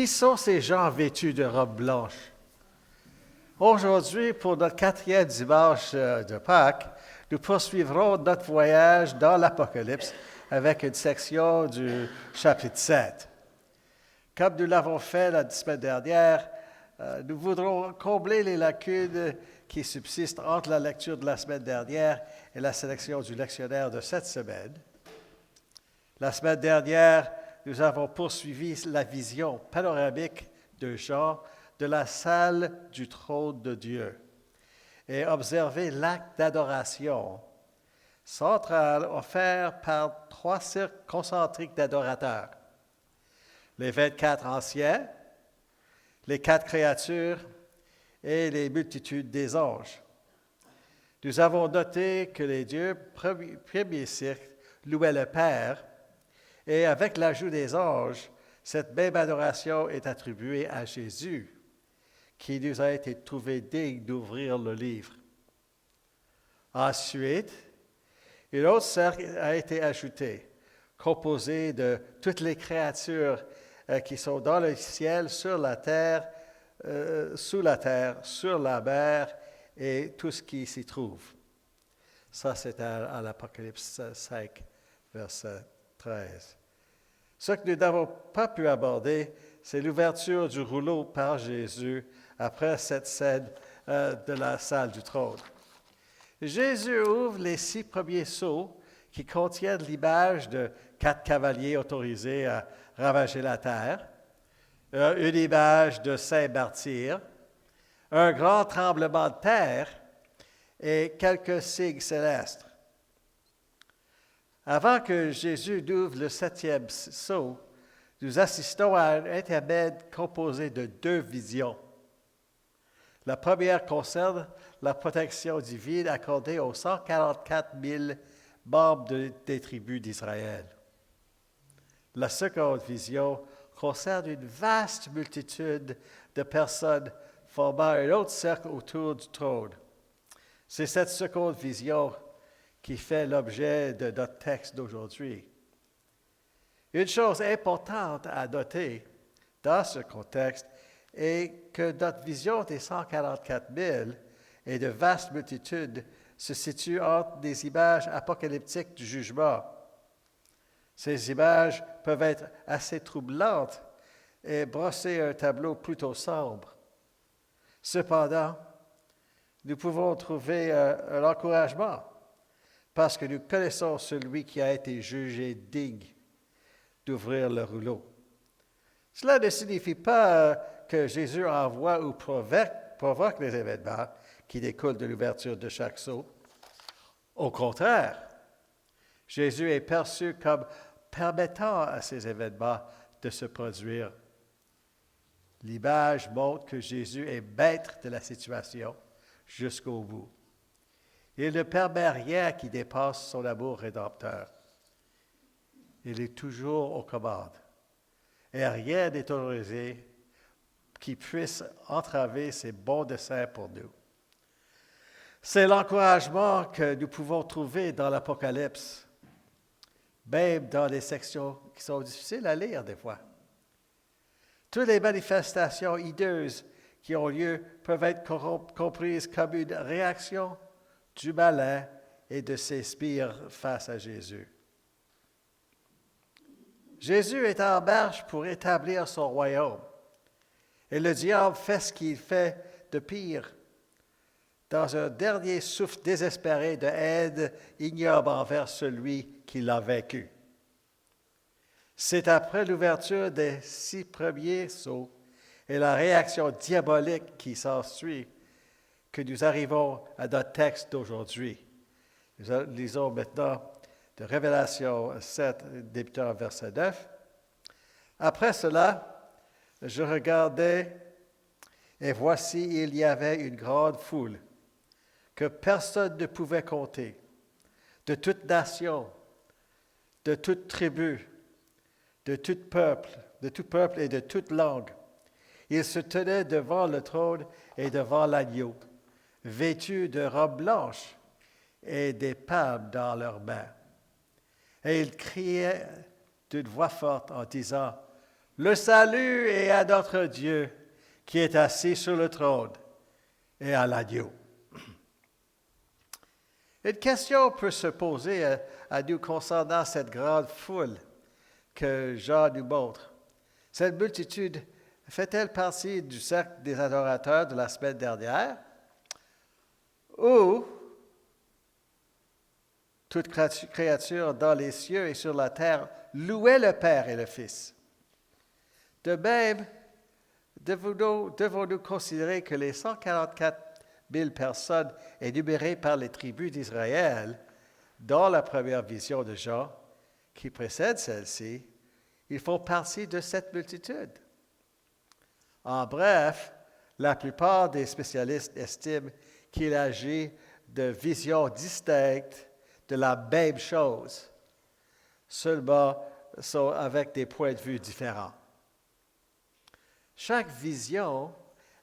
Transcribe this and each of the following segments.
Qui sont ces gens vêtus de robes blanches? Aujourd'hui, pour notre 4e dimanche de Pâques, nous poursuivrons notre voyage dans l'Apocalypse avec une section du chapitre 7. Comme nous l'avons fait la semaine dernière, nous voudrons combler les lacunes qui subsistent entre la lecture de la semaine dernière et la sélection du lectionnaire de cette semaine. La semaine dernière, nous avons poursuivi la vision panoramique de Jean de la salle du trône de Dieu et observé l'acte d'adoration central offert par 3 cercles concentriques d'adorateurs. Les 24 anciens, les 4 créatures et les multitudes des anges. Nous avons noté que les dieux premier cercle louaient le Père, et avec l'ajout des anges, cette même adoration est attribuée à Jésus, qui nous a été trouvé digne d'ouvrir le livre. Ensuite, une autre cercle a été ajoutée, composée de toutes les créatures qui sont dans le ciel, sur la terre, sous la terre, sur la mer et tout ce qui s'y trouve. Ça, c'est à l'Apocalypse 5, verset 13. Ce que nous n'avons pas pu aborder, c'est l'ouverture du rouleau par Jésus après cette scène de la salle du trône. Jésus ouvre les 6 premiers sceaux qui contiennent l'image de 4 cavaliers autorisés à ravager la terre, une image de saint martyrs, un grand tremblement de terre et quelques signes célestes. Avant que Jésus n'ouvre le 7e sceau, nous assistons à un intermède composé de 2 visions. La première concerne la protection divine accordée aux 144 000 membres des tribus d'Israël. La seconde vision concerne une vaste multitude de personnes formant un autre cercle autour du trône. C'est cette seconde vision qui fait l'objet de notre texte d'aujourd'hui. Une chose importante à noter dans ce contexte est que notre vision des 144 000 et de vastes multitudes se situe entre des images apocalyptiques du jugement. Ces images peuvent être assez troublantes et brosser un tableau plutôt sombre. Cependant, nous pouvons trouver un encouragement parce que nous connaissons celui qui a été jugé digne d'ouvrir le rouleau. Cela ne signifie pas que Jésus envoie ou provoque les événements qui découlent de l'ouverture de chaque sceau. Au contraire, Jésus est perçu comme permettant à ces événements de se produire. L'image montre que Jésus est maître de la situation jusqu'au bout. Il ne permet rien qui dépasse son amour rédempteur. Il est toujours aux commandes. Et rien n'est autorisé qui puisse entraver ses bons desseins pour nous. C'est l'encouragement que nous pouvons trouver dans l'Apocalypse, même dans les sections qui sont difficiles à lire des fois. Toutes les manifestations hideuses qui ont lieu peuvent être comprises comme une réaction du malin et de ses sbires face à Jésus. Jésus est en marche pour établir son royaume. Et le diable fait ce qu'il fait de pire, dans un dernier souffle désespéré de haine ignoble envers celui qui l'a vaincu. C'est après l'ouverture des 6 premiers sceaux et la réaction diabolique qui s'ensuit que nous arrivons à notre texte d'aujourd'hui. Nous lisons maintenant de Révélation 7, débutant verset 9. Après cela, je regardais, et voici, il y avait une grande foule que personne ne pouvait compter, de toute nation, de toute tribu, de tout peuple et de toute langue. Ils se tenaient devant le trône et devant l'agneau, vêtus de robes blanches et des palmes dans leurs mains. Et ils criaient d'une voix forte en disant, Le salut est à notre Dieu qui est assis sur le trône et à l'agneau. Une question peut se poser à nous concernant cette grande foule que Jean nous montre. Cette multitude fait-elle partie du cercle des adorateurs de la semaine dernière? Ou toute créature dans les cieux et sur la terre louait le Père et le Fils? De même, devons-nous considérer que les 144 000 personnes énumérées par les tribus d'Israël dans la première vision de Jean, qui précède celle-ci, ils font partie de cette multitude. En bref, la plupart des spécialistes estiment qu'il agit de visions distinctes de la même chose, seulement sont avec des points de vue différents. Chaque vision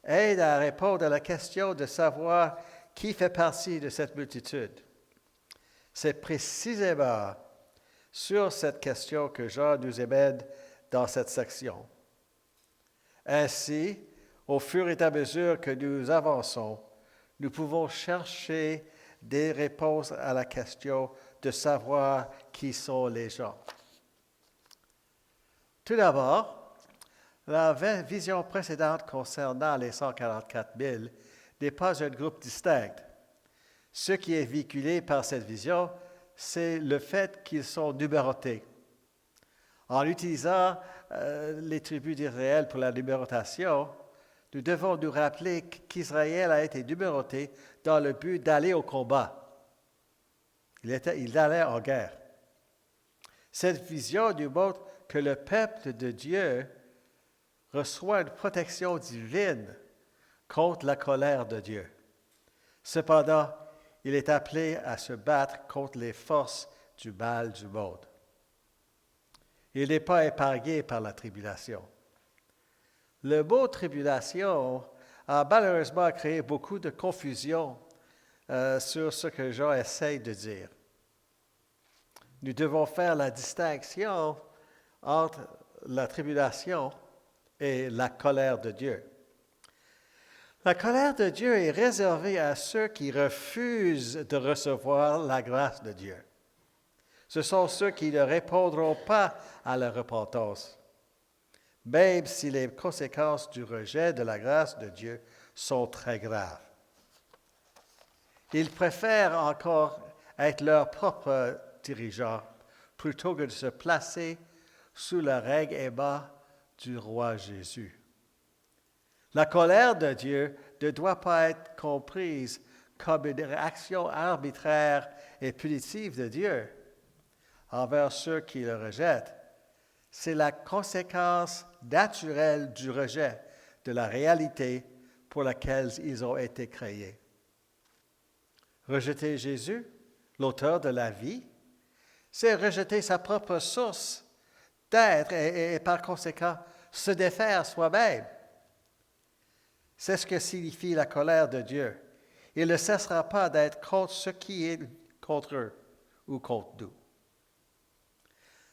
aide à répondre à la question de savoir qui fait partie de cette multitude. C'est précisément sur cette question que Jean nous amène dans cette section. Ainsi, au fur et à mesure que nous avançons, nous pouvons chercher des réponses à la question de savoir qui sont les gens. Tout d'abord, la vision précédente concernant les 144 000 n'est pas un groupe distinct. Ce qui est véhiculé par cette vision, c'est le fait qu'ils sont numérotés. En utilisant les tribus d'Israël pour la numérotation, nous devons nous rappeler qu'Israël a été numéroté dans le but d'aller au combat. Il allait en guerre. Cette vision nous montre que le peuple de Dieu reçoit une protection divine contre la colère de Dieu. Cependant, il est appelé à se battre contre les forces du mal du monde. Il n'est pas épargné par la tribulation. Le mot tribulation a malheureusement créé beaucoup de confusion sur ce que Jean essaye de dire. Nous devons faire la distinction entre la tribulation et la colère de Dieu. La colère de Dieu est réservée à ceux qui refusent de recevoir la grâce de Dieu. Ce sont ceux qui ne répondront pas à la repentance, même si les conséquences du rejet de la grâce de Dieu sont très graves. Ils préfèrent encore être leurs propres dirigeants plutôt que de se placer sous le règne aimant du roi Jésus. La colère de Dieu ne doit pas être comprise comme une réaction arbitraire et punitive de Dieu envers ceux qui le rejettent. C'est la conséquence naturelle du rejet de la réalité pour laquelle ils ont été créés. Rejeter Jésus, l'auteur de la vie, c'est rejeter sa propre source d'être et par conséquent se défaire soi-même. C'est ce que signifie la colère de Dieu. Il ne cessera pas d'être contre ce qui est contre eux ou contre nous.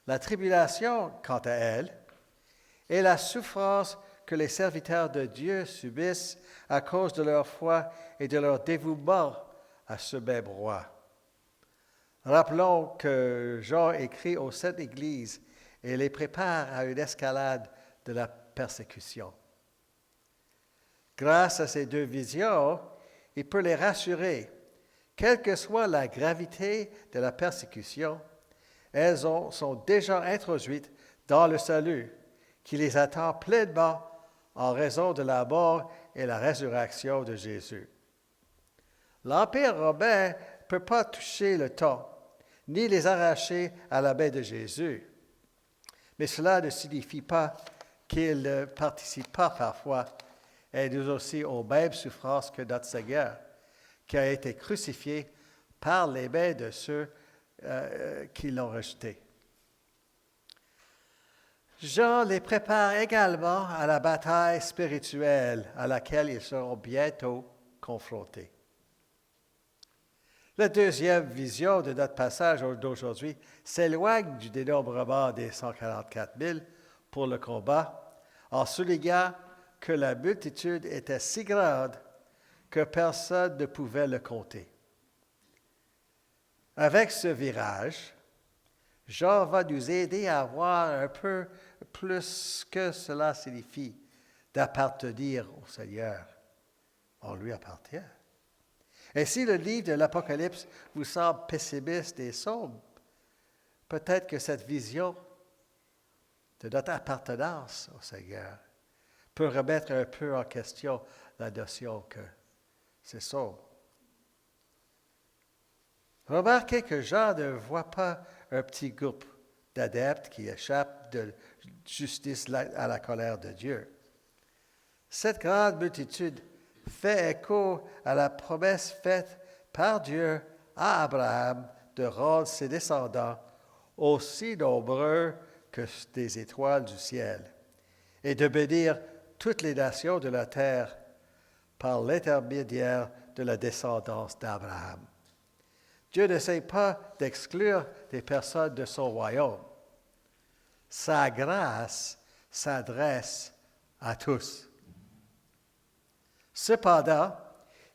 La tribulation, quant à elle, est la souffrance que les serviteurs de Dieu subissent à cause de leur foi et de leur dévouement à ce même roi. Rappelons que Jean écrit aux 7 églises et les prépare à une escalade de la persécution. Grâce à ces 2 visions, il peut les rassurer. Quelle que soit la gravité de la persécution, elles sont déjà introduites dans le salut qui les attend pleinement en raison de la mort et la résurrection de Jésus. L'Empire romain ne peut pas toucher le temps, ni les arracher à la main de Jésus. Mais cela ne signifie pas qu'il ne participe pas parfois, et nous aussi, aux mêmes souffrances que notre Seigneur, qui a été crucifié par les mains de ceux qui l'ont rejeté. Jean les prépare également à la bataille spirituelle à laquelle ils seront bientôt confrontés. La deuxième vision de notre passage d'aujourd'hui s'éloigne du dénombrement des 144 000 pour le combat, en soulignant que la multitude était si grande que personne ne pouvait le compter. Avec ce virage, Jean va nous aider à voir un peu plus ce que cela signifie d'appartenir au Seigneur. On lui appartient. Et si le livre de l'Apocalypse vous semble pessimiste et sombre, peut-être que cette vision de notre appartenance au Seigneur peut remettre un peu en question la notion que c'est sombre. Remarquez que Jean ne voit pas un petit groupe d'adeptes qui échappent de justice à la colère de Dieu. Cette grande multitude fait écho à la promesse faite par Dieu à Abraham de rendre ses descendants aussi nombreux que des étoiles du ciel et de bénir toutes les nations de la terre par l'intermédiaire de la descendance d'Abraham. Dieu n'essaie pas d'exclure des personnes de son royaume. Sa grâce s'adresse à tous. Cependant,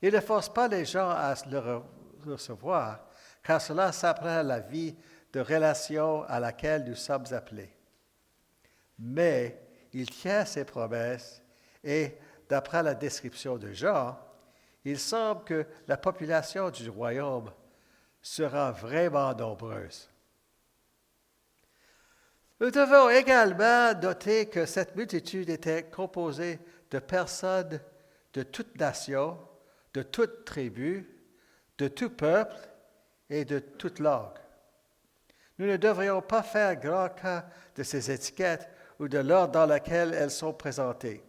il ne force pas les gens à le recevoir, car cela s'apprend à la vie de relation à laquelle nous sommes appelés. Mais il tient ses promesses et, d'après la description de Jean, il semble que la population du royaume sera vraiment nombreuse. Nous devons également noter que cette multitude était composée de personnes de toute nation, de toute tribu, de tout peuple et de toute langue. Nous ne devrions pas faire grand cas de ces étiquettes ou de l'ordre dans lequel elles sont présentées,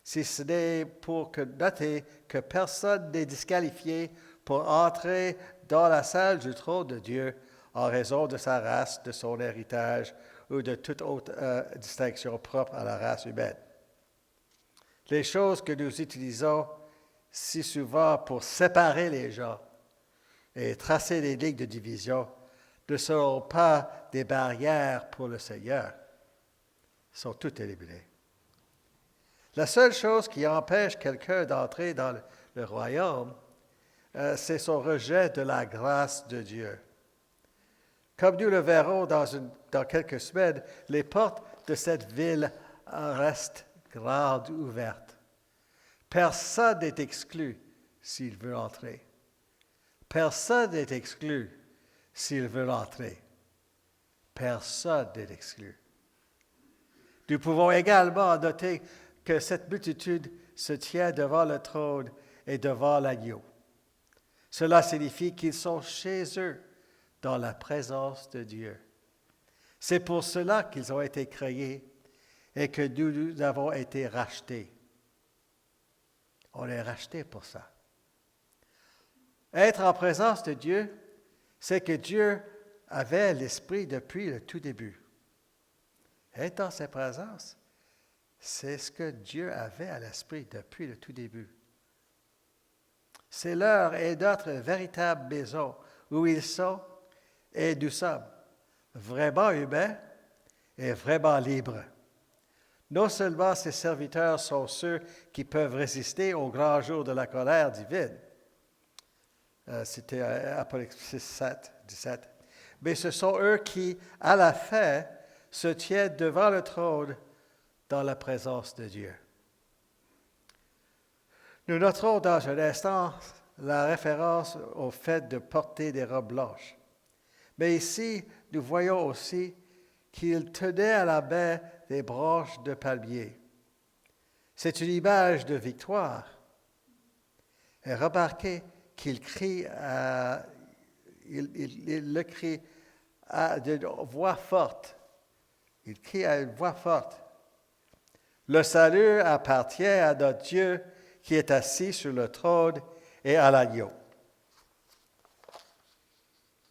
si ce n'est pour noter que personne n'est disqualifié pour entrer dans la salle du trône de Dieu en raison de sa race, de son héritage ou de toute autre distinction propre à la race humaine. Les choses que nous utilisons si souvent pour séparer les gens et tracer des lignes de division ne seront pas des barrières pour le Seigneur. Ils sont toutes éliminées. La seule chose qui empêche quelqu'un d'entrer dans le royaume, c'est son rejet de la grâce de Dieu. Comme nous le verrons dans quelques semaines, les portes de cette ville restent grandes ouvertes. Personne n'est exclu s'il veut entrer. Personne n'est exclu s'il veut entrer. Personne n'est exclu. Nous pouvons également noter que cette multitude se tient devant le trône et devant l'agneau. Cela signifie qu'ils sont chez eux, dans la présence de Dieu. C'est pour cela qu'ils ont été créés et que nous avons été rachetés. On est rachetés pour ça. Être en présence de Dieu, c'est que Dieu avait l'Esprit depuis le tout début. Être dans sa présence, c'est ce que Dieu avait à l'Esprit depuis le tout début. C'est leur et notre véritable maison où ils sont et nous sommes vraiment humains et vraiment libres. Non seulement ces serviteurs sont ceux qui peuvent résister au grand jour de la colère divine, c'était Apocalypse 7, 17, mais ce sont eux qui, à la fin, se tiennent devant le trône dans la présence de Dieu. Nous noterons dans un instant la référence au fait de porter des robes blanches. Mais ici, nous voyons aussi qu'il tenait à la main des branches de palmier. C'est une image de victoire. Et remarquez qu'il crie, il le crie d'une voix forte. Il crie à une voix forte. Le salut appartient à notre Dieu qui est assis sur le trône et à l'agneau.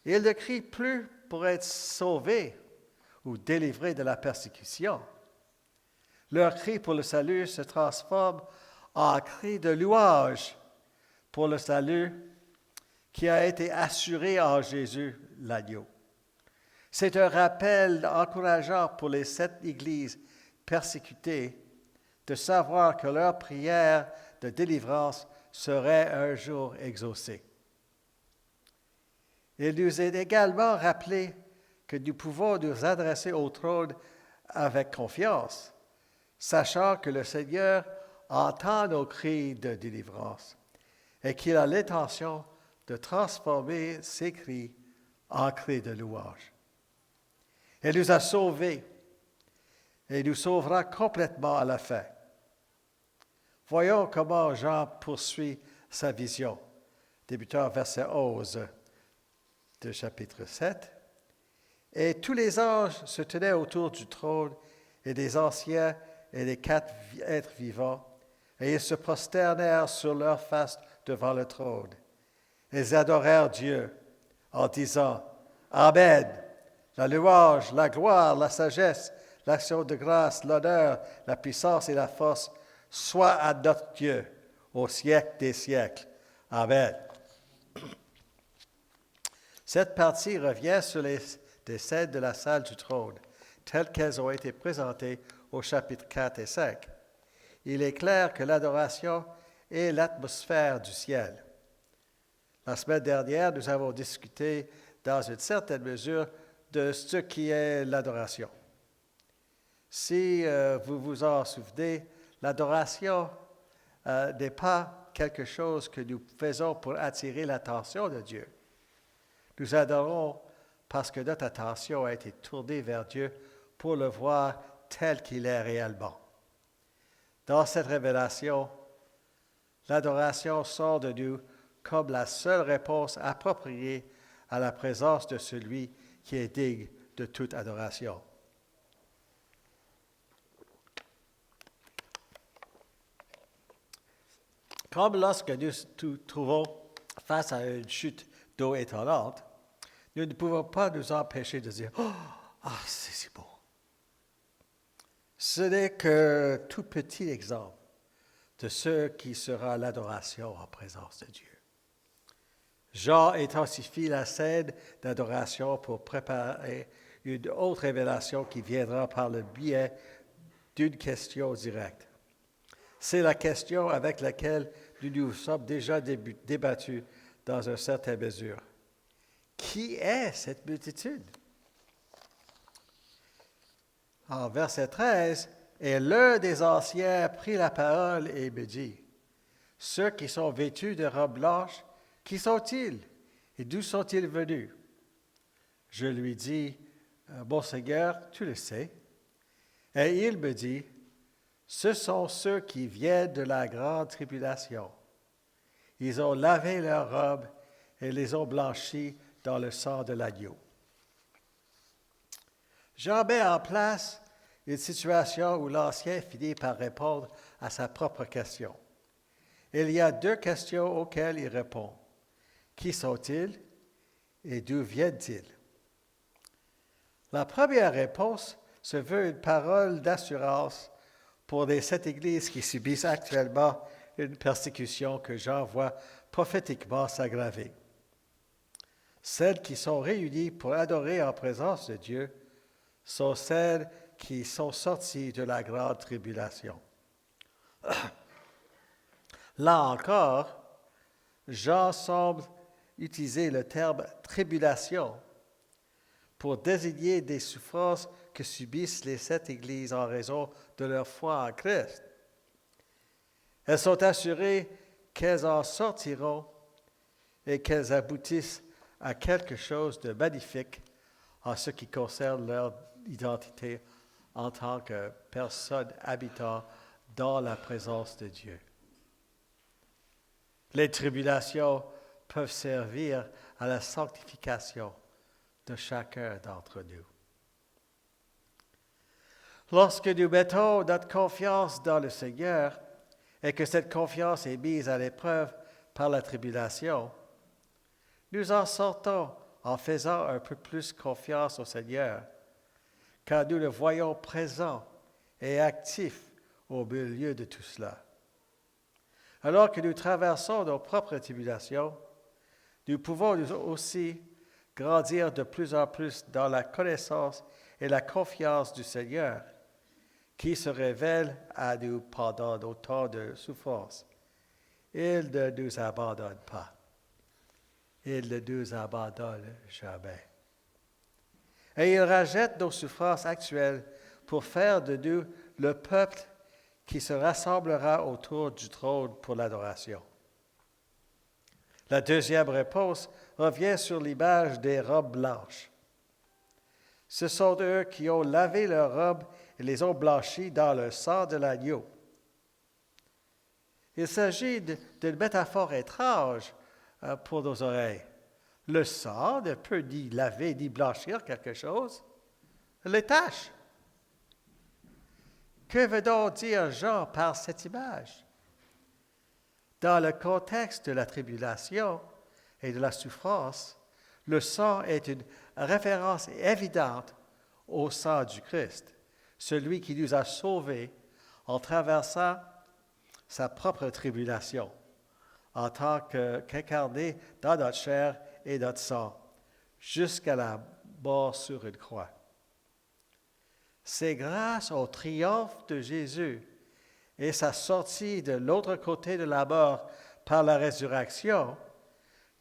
Il ne crie plus pour être sauvé ou délivré de la persécution. Leur cri pour le salut se transforme en cri de louange pour le salut qui a été assuré en Jésus, l'agneau. C'est un rappel encourageant pour les 7 églises persécutés de savoir que leur prière de délivrance serait un jour exaucée. Il nous est également rappelé que nous pouvons nous adresser au trône avec confiance, sachant que le Seigneur entend nos cris de délivrance et qu'il a l'intention de transformer ces cris en cris de louange. Il nous a sauvés et nous sauvera complètement à la fin. Voyons comment Jean poursuit sa vision, débutant verset 11 du chapitre 7. Et tous les anges se tenaient autour du trône, et les anciens et les 4 êtres vivants, et ils se prosternèrent sur leurs faces devant le trône. Ils adorèrent Dieu en disant « Amen ». La louange, la gloire, la sagesse, l'action de grâce, l'honneur, la puissance et la force soient à notre Dieu au siècle des siècles. Amen. Cette partie revient sur les scènes de la salle du trône, telles qu'elles ont été présentées au chapitre 4 et 5. Il est clair que l'adoration est l'atmosphère du ciel. La semaine dernière, nous avons discuté dans une certaine mesure de ce qui est l'adoration. Si vous vous en souvenez, l'adoration n'est pas quelque chose que nous faisons pour attirer l'attention de Dieu. Nous adorons parce que notre attention a été tournée vers Dieu pour le voir tel qu'il est réellement. Dans cette révélation, l'adoration sort de nous comme la seule réponse appropriée à la présence de celui qui est digne de toute adoration. Comme lorsque nous nous trouvons face à une chute d'eau étonnante, nous ne pouvons pas nous empêcher de dire « Oh, c'est si beau ». Ce n'est que tout petit exemple de ce qui sera l'adoration en présence de Dieu. Jean intensifie la scène d'adoration pour préparer une autre révélation qui viendra par le biais d'une question directe. C'est la question avec laquelle nous nous sommes déjà débattus dans une certaine mesure. Qui est cette multitude? En verset 13, « Et l'un des anciens prit la parole et me dit, « Ceux qui sont vêtus de robes blanches, qui sont-ils et d'où sont-ils venus? » Je lui dis, « Mon Seigneur, tu le sais. » Et il me dit, « Ce sont ceux qui viennent de la grande tribulation. Ils ont lavé leurs robes et les ont blanchies dans le sang de l'agneau. » Jean met en place une situation où l'ancien finit par répondre à sa propre question. Il y a 2 questions auxquelles il répond. Qui sont-ils et d'où viennent-ils? La première réponse se veut une parole d'assurance pour les 7 églises qui subissent actuellement une persécution que Jean voit prophétiquement s'aggraver. Celles qui sont réunies pour adorer en présence de Dieu sont celles qui sont sorties de la grande tribulation. Là encore, Jean semble utiliser le terme « tribulation » pour désigner des souffrances que subissent les 7 églises en raison de leur foi en Christ. Elles sont assurées qu'elles en sortiront et qu'elles aboutissent à quelque chose de magnifique en ce qui concerne leur identité en tant que personnes habitant dans la présence de Dieu. Les tribulations peuvent servir à la sanctification de chacun d'entre nous. Lorsque nous mettons notre confiance dans le Seigneur et que cette confiance est mise à l'épreuve par la tribulation, nous en sortons en faisant un peu plus confiance au Seigneur, car nous le voyons présent et actif au milieu de tout cela. Alors que nous traversons nos propres tribulations, nous pouvons nous aussi grandir de plus en plus dans la connaissance et la confiance du Seigneur, qui se révèle à nous pendant nos temps de souffrance. Il ne nous abandonne pas. Il ne nous abandonne jamais. Et il rejette nos souffrances actuelles pour faire de nous le peuple qui se rassemblera autour du trône pour l'adoration. La deuxième réponse revient sur l'image des robes blanches. Ce sont eux qui ont lavé leurs robes et les ont blanchies dans le sang de l'agneau. Il s'agit d'une métaphore étrange pour nos oreilles. Le sang ne peut ni laver ni blanchir quelque chose. Les taches. Que veut donc dire Jean par cette image? Dans le contexte de la tribulation et de la souffrance, le sang est une référence évidente au sang du Christ, celui qui nous a sauvés en traversant sa propre tribulation, en tant qu'incarné dans notre chair et notre sang, jusqu'à la mort sur une croix. C'est grâce au triomphe de Jésus et sa sortie de l'autre côté de la mort par la résurrection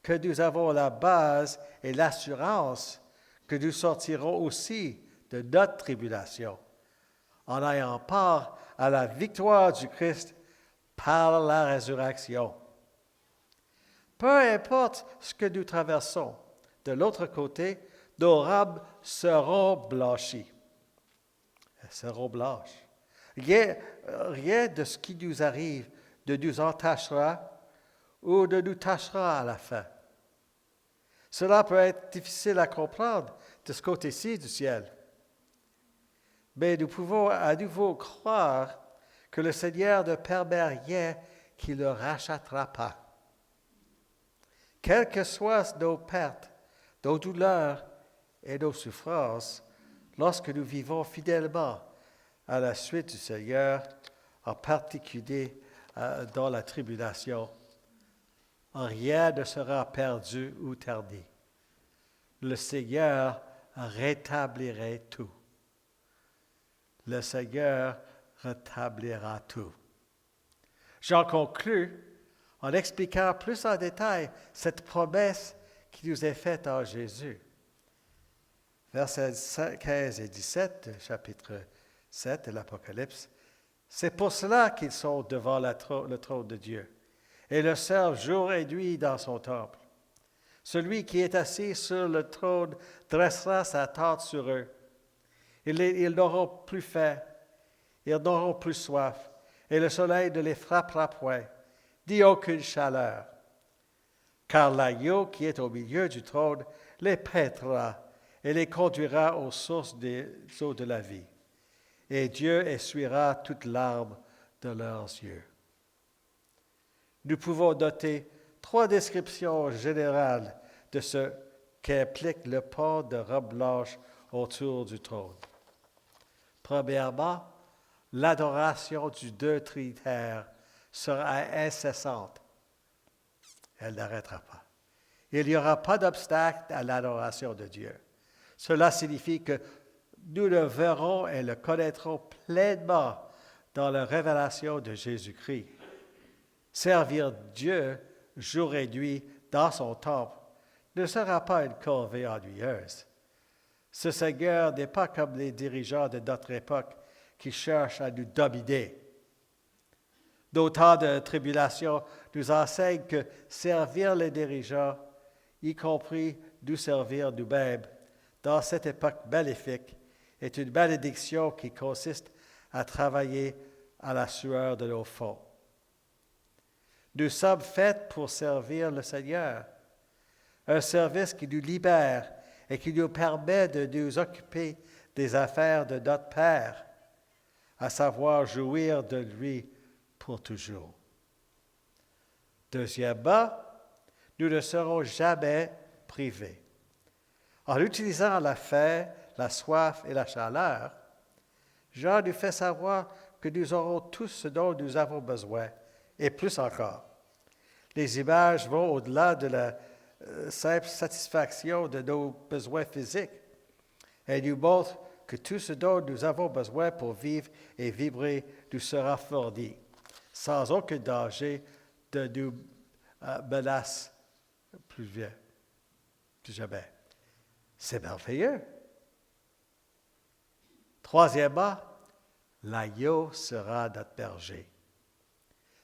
que nous avons la base et l'assurance que nous sortirons aussi de notre tribulation en ayant part à la victoire du Christ par la résurrection. Peu importe ce que nous traversons, de l'autre côté, nos robes seront blanchies. Elles seront blanches. Rien de ce qui nous arrive ne nous entachera ou ne nous tachera à la fin. Cela peut être difficile à comprendre de ce côté-ci du ciel. Mais nous pouvons à nouveau croire que le Seigneur ne permet rien qui ne le rachètera pas. Quelles que soient nos pertes, nos douleurs et nos souffrances, lorsque nous vivons fidèlement à la suite du Seigneur, en particulier dans la tribulation, rien ne sera perdu ou terni. Le Seigneur rétablirait tout. Le Seigneur rétablira tout. J'en conclus en expliquant plus en détail cette promesse qui nous est faite en Jésus. Versets 15 et 17, chapitre 7 de l'Apocalypse. C'est pour cela qu'ils sont devant le trône de Dieu et le servent jour et nuit dans son temple. Celui qui est assis sur le trône dressera sa tente sur eux. Ils n'auront plus faim, ils n'auront plus soif, et le soleil ne les frappera point, ni aucune chaleur. Car l'agneau qui est au milieu du trône les paîtra et les conduira aux sources des eaux de la vie. Et Dieu essuiera toute larme de leurs yeux. Nous pouvons noter 3 descriptions générales de ce qu'implique le port de robe blanche autour du trône. Premièrement, l'adoration du Dieu Trinitaire sera incessante. Elle n'arrêtera pas. Il n'y aura pas d'obstacle à l'adoration de Dieu. Cela signifie que nous le verrons et le connaîtrons pleinement dans la révélation de Jésus-Christ. Servir Dieu jour et nuit dans son temple ne sera pas une corvée ennuyeuse. Ce Seigneur n'est pas comme les dirigeants de notre époque qui cherchent à nous dominer. Nos temps de tribulation nous enseignent que servir les dirigeants, y compris nous servir nous-mêmes, dans cette époque maléfique, est une malédiction qui consiste à travailler à la sueur de nos fronts. Nous sommes faits pour servir le Seigneur, un service qui nous libère et qui nous permet de nous occuper des affaires de notre Père, à savoir jouir de lui pour toujours. Deuxièmement, nous ne serons jamais privés. En utilisant la faim, la soif et la chaleur, Jean nous fait savoir que nous aurons tout ce dont nous avons besoin, et plus encore. Les images vont au-delà de la simple satisfaction de nos besoins physiques et nous montrent que tout ce dont nous avons besoin pour vivre et vibrer nous sera fourni, sans aucun danger de nous menace plus jamais. C'est merveilleux. Troisièmement, l'agneau sera notre berger.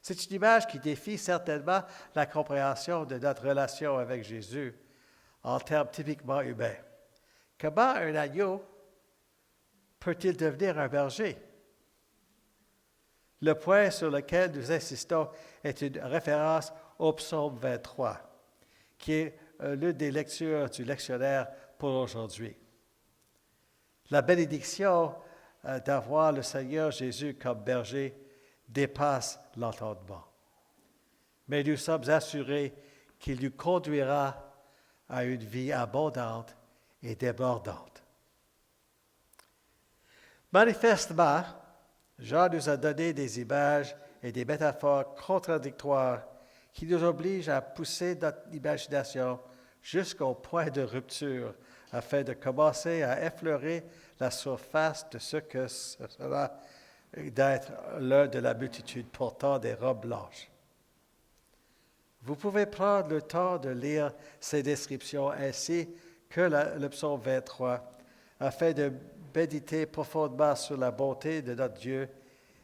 C'est une image qui défie certainement la compréhension de notre relation avec Jésus en termes typiquement humains. Comment un agneau peut-il devenir un berger? Le point sur lequel nous insistons est une référence au psaume 23, qui est l'une des lectures du lectionnaire pour aujourd'hui. La bénédiction d'avoir le Seigneur Jésus comme berger dépasse l'entendement. Mais nous sommes assurés qu'il nous conduira à une vie abondante et débordante. Manifestement, Jean nous a donné des images et des métaphores contradictoires qui nous obligent à pousser notre imagination jusqu'au point de rupture afin de commencer à effleurer la surface de ce que ce sera d'être l'un de la multitude portant des robes blanches. Vous pouvez prendre le temps de lire ces descriptions ainsi que le psaume 23 afin de méditer profondément sur la bonté de notre Dieu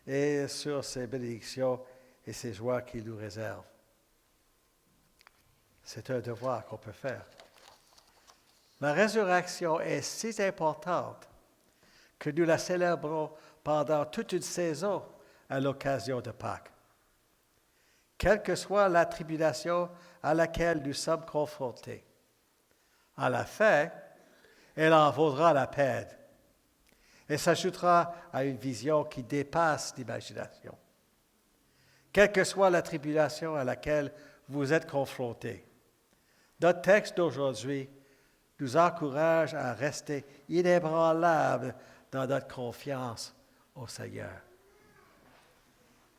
et sur ses bénédictions et ses joies qu'il nous réserve. C'est un devoir qu'on peut faire. La résurrection est si importante que nous la célébrons pendant toute une saison à l'occasion de Pâques. Quelle que soit la tribulation à laquelle nous sommes confrontés, à la fin, elle en vaudra la peine et s'ajoutera à une vision qui dépasse l'imagination. Quelle que soit la tribulation à laquelle vous êtes confrontés, notre texte d'aujourd'hui nous encourage à rester inébranlables dans notre confiance au Seigneur.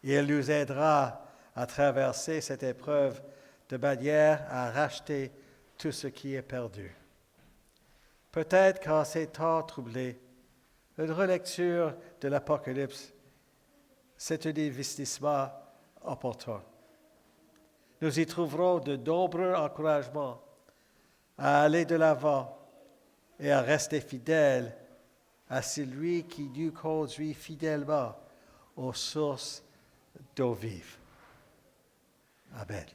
Il nous aidera à traverser cette épreuve de manière à racheter tout ce qui est perdu. Peut-être qu'en ces temps troublés, une relecture de l'Apocalypse, c'est un investissement opportun. Nous y trouverons de nombreux encouragements à aller de l'avant et à rester fidèles à celui qui nous conduit fidèlement aux sources d'eau vive. Amen.